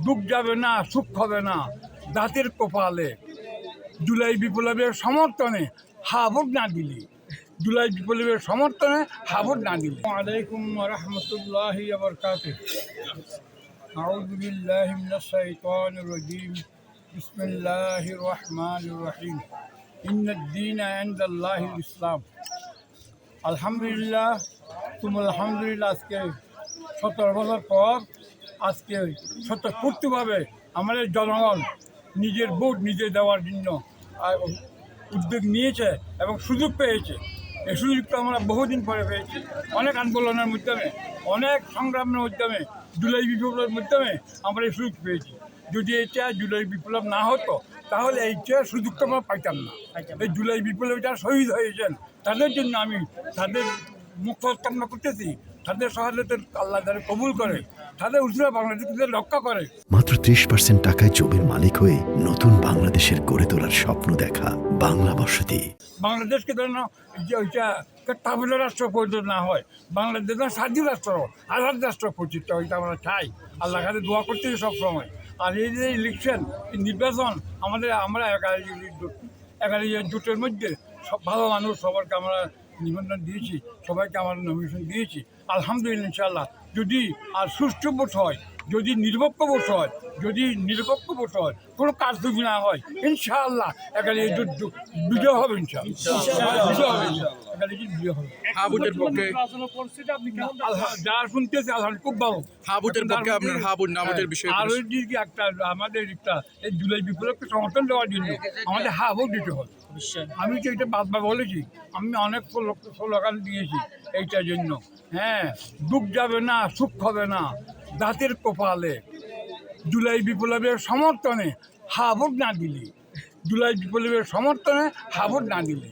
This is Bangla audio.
দুঃখ যাবে না, সুখ হবে না জাতির কপালে। জুলাই বিপ্লবের সমর্থনে হা ভোট না দিলি, জুলাই বিপ্লবের সমর্থনে হা ভোট না দিলি। আলাইকুম ওয়া রাহমাতুল্লাহি ওয়া বারাকাতুহু। আউযু বিল্লাহি মিনাশ শাইতানির রাজীম। বিসমিল্লাহির রহমানির রহিম। ইন্নাদ দীনা ইনদাল্লাহিল ইসলাম। আলহামদুলিল্লাহ, আলহামদুলিল্লাহ। আজকে 17 বছর পর আজকে স্বতঃস্ফূর্তভাবে আমাদের জনগণ নিজের ভোট নিজে দেওয়ার জন্য উদ্যোগ নিয়েছে এবং সুযোগ পেয়েছে। এই সুযোগটা আমরা বহুদিন পরে পেয়েছি, অনেক আন্দোলনের মাধ্যমে, অনেক সংগ্রামের মাধ্যমে, জুলাই বিপ্লবের মাধ্যমে আমরা এই সুযোগ পেয়েছি। যদি এটা জুলাই বিপ্লব না হতো তাহলে এইটার সুযোগটা আমরা পাইতাম না। এই জুলাই বিপ্লবে যারা শহীদ হয়েছেন তাদের জন্য আমি তাদের মুখ কামনা করতেছি, তাদের সহায়তা আল্লাহ তাদের কবুল করে, তাদের উজ্জ্বল বাংলাদেশকে রক্ষা করে। মাত্র 30% টাকায় জমির মালিক হয়ে নতুন বাংলাদেশের গড়ে তোলার স্বপ্ন দেখা বাংলা বসতি। বাংলাদেশকে যেন যে ওইটা তামিল রাষ্ট্র পরিণত না হয়, বাংলাদেশ যেন স্বাধীন রাষ্ট্র, আজাদ রাষ্ট্র পরিচিত হয়, এটা আমরা চাই। আল্লাহ কাছে দোয়া করতে সবসময়। আর এই যে ইলেকশন, নির্বাচন, আমরা 11 জোটের মধ্যে সব ভালো মানুষ, সবাইকে আমরা নিবন্ধন দিয়েছি, সবাইকে আমরা নমিনেশন দিয়েছি। আলহামদুলিল্লাহ, ইনশাআল্লাহ যদি আর সুষ্ঠু ভোট হয়, যদি নিরপেক্ষ ভোট হয়, কোনো কারচুপি না হয়, ইনশাআল্লাহ এখানে এই জোট বিজয় হবে। যারা শুনতেছে আলহামদুলিল্লাহ খুব ভালো। আর ওই দিকে আমাদের এই জুলাই বিপ্লবকে সমর্থন দেওয়ার জন্য আমাদের হা ভোট দিতে হবে। আমি তো এটা বারবার বলেছি, আমি অনেক স্লোগান দিয়েছি এইটার জন্য। হ্যাঁ, দুঃখ যাবে না, সুখ হবে না জাতির কপালে। জুলাই বিপ্লবের সমর্থনে হা ভোট না দিলি, জুলাই বিপ্লবের সমর্থনে হা ভোট না দিলি।